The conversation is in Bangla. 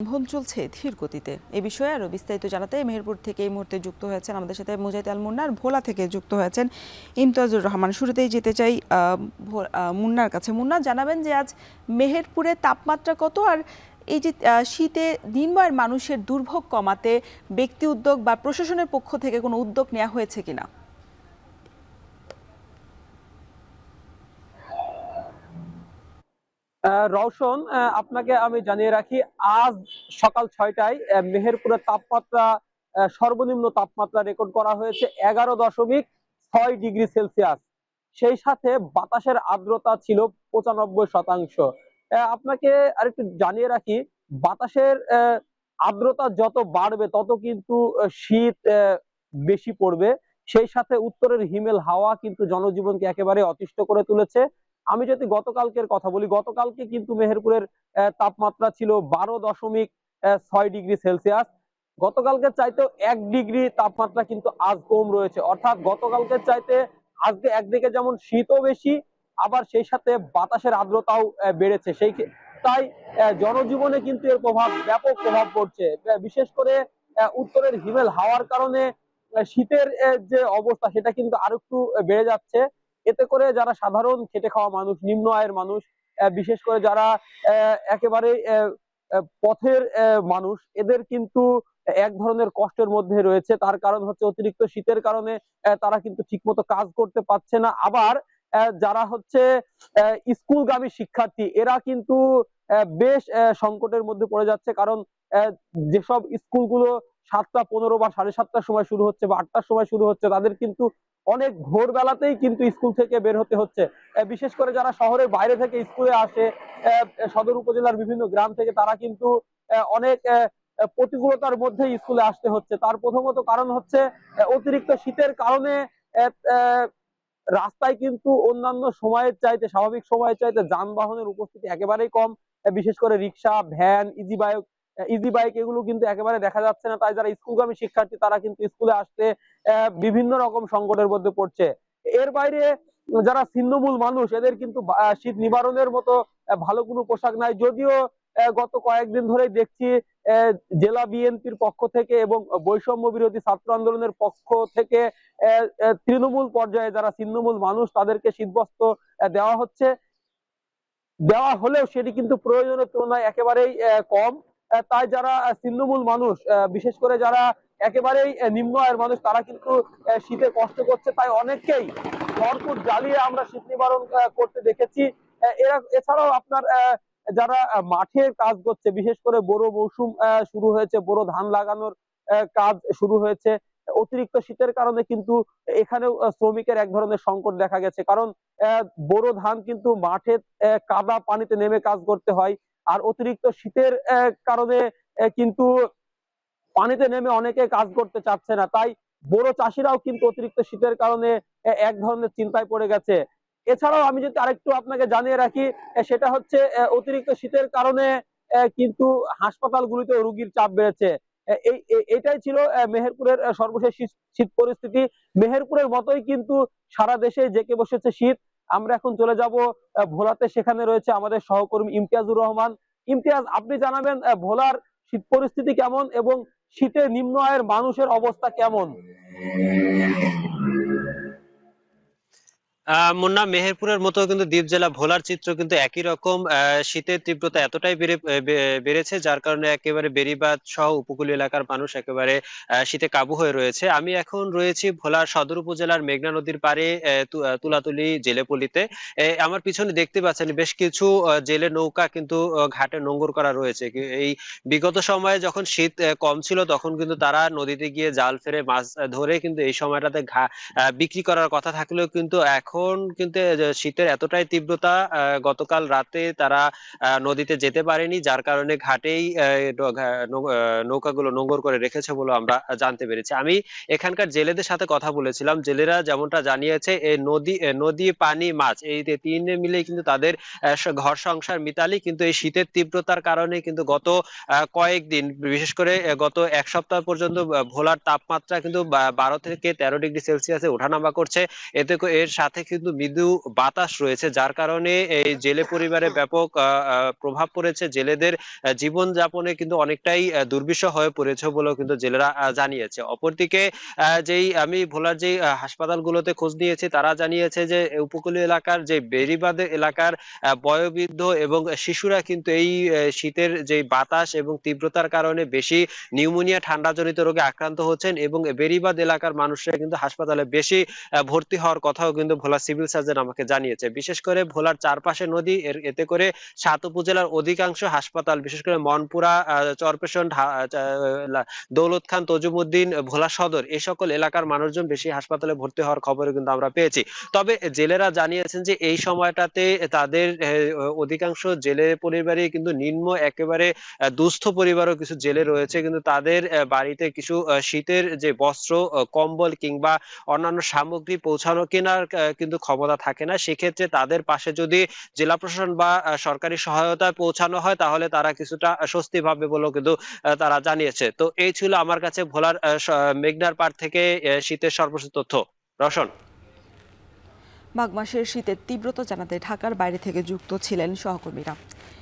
ভোট চলছে ধীর গতিতে। এই বিষয়ে আরো বিস্তারিত জানাতে মেহেরপুর থেকে এই মুহূর্তে যুক্ত হয়েছেন আমাদের সাথে মুজাহিদ আল মুন্না, আর ভোলা থেকে যুক্ত হয়েছেন ইমতিয়াজুর রহমান। শুরুতেই যেতে চাই মুন্নার কাছে। মুন্না, জানাবেন যে আজ মেহেরপুরে তাপমাত্রা কত, আর এই যে শীতে দিনভর মানুষের দুর্ভোগ কমাতে ব্যক্তি উদ্যোগ বা প্রশাসনের পক্ষ থেকে কোনো উদ্যোগ নেওয়া হয়েছে কিনা? রওশন, আপনাকে আমি জানিয়ে রাখি, আজ সকাল 6টায় মেহেরপুরের তাপমাত্রা সর্বনিম্ন তাপমাত্রা রেকর্ড করা হয়েছে 11.6 ডিগ্রি সেলসিয়াস। সেই সাথে বাতাসের আর্দ্রতা ছিল 95%। আপনাকে আরেকটু জানিয়ে রাখি, বাতাসের আর্দ্রতা যত বাড়বে তত কিন্তু শীত বেশি পড়বে। সেই সাথে উত্তরের হিমেল হাওয়া কিন্তু জনজীবনকে একেবারে অতিষ্ঠ করে তুলেছে। আমি যদি গতকালকের কথা বলি, গতকালকে কিন্তু মেহেরপুরের তাপমাত্রা ছিল 12.6 ডিগ্রি সেলসিয়াস। গতকালকে চাইতেও 1 ডিগ্রি তাপমাত্রা কিন্তু আজ কম রয়েছে, অর্থাৎ গতকালকে চাইতে আজকে একদিকে যেমন শীতও বেশি, আবার সেই সাথে বাতাসের আর্দ্রতাও বেড়েছে। তাই জনজীবনে কিন্তু এর ব্যাপক প্রভাব পড়ছে। বিশেষ করে উত্তরের হিমেল হাওয়ার কারণে শীতের যে অবস্থা সেটা কিন্তু আরো একটু বেড়ে যাচ্ছে। এতে করে যারা সাধারণ খেটে খাওয়া মানুষ, নিম্ন আয়ের মানুষ, বিশেষ করে যারা একেবারে পথের মানুষ, এদের কিন্তু এক ধরনের কষ্টের মধ্যে রয়েছে। তার কারণ হচ্ছে অতিরিক্ত শীতের কারণে তারা কিন্তু ঠিকমতো কাজ করতে পারছে না। আবার যারা হচ্ছে স্কুলগামী শিক্ষার্থী, এরা কিন্তু বেশ সংকটের মধ্যে পড়ে যাচ্ছে। কারণ যেসব স্কুলগুলো 7টা 15 বা 7:30টার সময় শুরু হচ্ছে বা 8টার সময় শুরু হচ্ছে, তাদের কিন্তু অনেক ভোরবেলাতেই কিন্তু স্কুল থেকে বের হতে হচ্ছে। বিশেষ করে যারা শহরের বাইরে থেকে স্কুলে আসে, সদর উপজেলার বিভিন্ন গ্রাম থেকে, তারা কিন্তু অনেক প্রতিকূলতার মধ্যে স্কুলে আসতে হচ্ছে। তার প্রথমত কারণ হচ্ছে অতিরিক্ত শীতের কারণে রাস্তায় কিন্তু অন্যান্য সময়ের চাইতে, স্বাভাবিক সময়ের চাইতে যানবাহনের উপস্থিতি একেবারেই কম। বিশেষ করে রিক্সা, ভ্যান, ইজি বাইক এগুলো কিন্তু একেবারে দেখা যাচ্ছে না। তাই যারা স্কুলগামী শিক্ষার্থী, তারা কিন্তু স্কুলে আসতে বিভিন্ন রকম সংকটের মধ্যে পড়ছে। এর বাইরে যারা ছিন্নমূল মানুষ, এদের কিন্তু শীত নিবারণের মতো ভালো কোনো পোশাক নাই। যদিও গত কয়েকদিন ধরেই দেখছি জেলা বিএনপির পক্ষ থেকে এবং বৈষম্য বিরোধী ছাত্র আন্দোলনের পক্ষ থেকে তৃণমূল পর্যায়ে যারা ছিন্নমূল মানুষ, তাদেরকে শীতবস্ত্র দেওয়া হচ্ছে। দেওয়া হলেও সেটি কিন্তু প্রয়োজনের তুলনায় একেবারেই কম। তাই যারা ছিন্নমূল মানুষ, বিশেষ করে যারা একেবারেই নিম্ন আয়ের মানুষ, তারা কিন্তু শীতে কষ্ট করছে। তাই অনেককেই খড়কুট জ্বালিয়ে আমরা শীত নিবারণ করতে দেখেছি। এছাড়াও আপনার যারা মাঠে কাজ করছে, বিশেষ করে বোরো মৌসুম শুরু হয়েছে, বোরো ধান লাগানোর কাজ শুরু হয়েছে। অতিরিক্ত শীতের কারণে কিন্তু এখানেও শ্রমিকের এক ধরনের সংকট দেখা গেছে। কারণ বোরো ধান কিন্তু মাঠে কাদা পানিতে নেমে কাজ করতে হয়, আর অতিরিক্ত শীতের কারণে কিন্তু পানিতে নেমে অনেকে কাজ করতে চাচ্ছে না। তাই বোরো চাষিরাও কিন্তু অতিরিক্ত শীতের কারণে এক ধরনের চিন্তায় পড়ে গেছে। এছাড়াও আমি যদি আরেকটু আপনাকে জানিয়ে রাখি, সেটা হচ্ছে অতিরিক্ত শীতের কারণে কিন্তু হাসপাতালগুলিতে রোগীর চাপ বেড়েছে। এটাই ছিল মেহেরপুরের সর্বশেষ শীত পরিস্থিতি। মেহেরপুরের মতোই কিন্তু সারা দেশে জেঁকে বসেছে শীত। আমরা এখন চলে যাব ভোলাতে, সেখানে রয়েছে আমাদের সহকর্মী ইমতিয়াজুর রহমান। ইমতিয়াজ, আপনি জানাবেন ভোলার শীত পরিস্থিতি কেমন এবং শীতে নিম্ন আয়ের মানুষের অবস্থা কেমন? মুন্না, মেহেরপুরের মতো কিন্তু দ্বীপ জেলা ভোলার চিত্র কিন্তু একই রকম। শীতের তীব্রতা এতটাই বেড়েছে, যার কারণে একেবারে বেড়িবাঁধ সহ উপকূলীয় এলাকার মানুষ একেবারে শীতে কাবু হয়ে রয়েছে। আমি এখন রয়েছি ভোলার সদর উপজেলার মেঘনা নদীর পাড়ে, তুলাতুলি জেলেপল্লিতে। আমার পিছনে দেখতে পাচ্ছেন বেশ কিছু জেলে নৌকা কিন্তু ঘাটে নোঙর করা রয়েছে। এই বিগত সময়ে যখন শীত কম ছিল, তখন কিন্তু তারা নদীতে গিয়ে জাল ফেলে মাছ ধরে কিন্তু এই সময়টাতে বিক্রি করার কথা থাকলেও কিন্তু এখন কিন্তু শীতের এতটাই তীব্রতা, গতকাল রাতে তারা নদীতে যেতে পারেনি, যার কারণে ঘাটেই নৌকাগুলো নোঙর করে রেখেছে বলে আমরা জানতে পেরেছি। আমি এখানকার জেলেদের সাথে কথা বলেছিলাম। জেলেরা যেমনটা জানিয়েছে, এই নদী, পানি, মাছ, এই তিনে মিলে কিন্তু তাদের ঘর সংসার মিতালি। কিন্তু এই শীতের তীব্রতার কারণে কিন্তু গত কয়েকদিন, বিশেষ করে গত এক সপ্তাহ পর্যন্ত ভোলার তাপমাত্রা কিন্তু 12 থেকে 13 ডিগ্রি সেলসিয়াসে ওঠানামা করছে। এর সাথে কিন্তু মৃদু বাতাস রয়েছে, যার কারণে এই জেলে পরিবারে ব্যাপক প্রভাব পড়েছে। জেলেদের জীবনযাপনে কিন্তু অনেকটাই দুর্বিষহ হয়ে পড়েছে বলেও কিন্তু জেলেরা জানিয়েছে। অপরদিকে যেই আমি ভোলার যেই হাসপাতালগুলোতে খোঁজ নিয়েছি, তারা জানিয়েছে যে উপকূলীয় এলাকার যে বেড়িবাঁধ এলাকার বয়োবৃদ্ধ এবং শিশুরা কিন্তু এই শীতের যে বাতাস এবং তীব্রতার কারণে বেশি নিউমোনিয়া ঠান্ডাজনিত রোগে আক্রান্ত হচ্ছেন, এবং বেড়িবাঁধ এলাকার মানুষরা কিন্তু হাসপাতালে বেশি ভর্তি হওয়ার কথাও কিন্তু ভোলা সিভিল সার্জন আমাকে জানিয়েছে। বিশেষ করে ভোলার চারপাশে নদী, এতে করে ৭ উপজেলার অধিকাংশ হাসপাতাল, বিশেষ করে মনপুরা, চরপেশন, দৌলত খান, তজুমুদ্দিন, ভোলা সদর, এই সকল এলাকার মানুষজন বেশি হাসপাতালে ভর্তি হওয়ার খবরও কিন্তু আমরা পেয়েছি। তবে জেলেরা জানিয়েছেন যে এই সময়টাতে তাদের অধিকাংশ জেলে পরিবারই কিন্তু নিম্ন একেবারে দুস্থ পরিবারও কিছু জেলে রয়েছে, কিন্তু তাদের বাড়িতে কিছু শীতের যে বস্ত্র, কম্বল কিংবা অন্যান্য সামগ্রী পৌঁছানো কেনার কিন্তু ক্ষমতা থাকে না। সেক্ষেত্রে তাদের পাশে যদি জেলা প্রশাসন বা সরকারি সহায়তা পৌঁছানো হয়, তাহলে তারা কিছুটা স্বস্তি পাবে বলেও কিন্তু তারা জানিয়েছে। তো এই ছিল আমার কাছে ভোলার মেঘনার পাড় থেকে শীতের সর্বশেষ তথ্য। রওশন। মাঘ মাসের শীতের তীব্রতা জানাতে ঢাকার বাইরে থেকে যুক্ত ছিলেন সহকর্মীরা।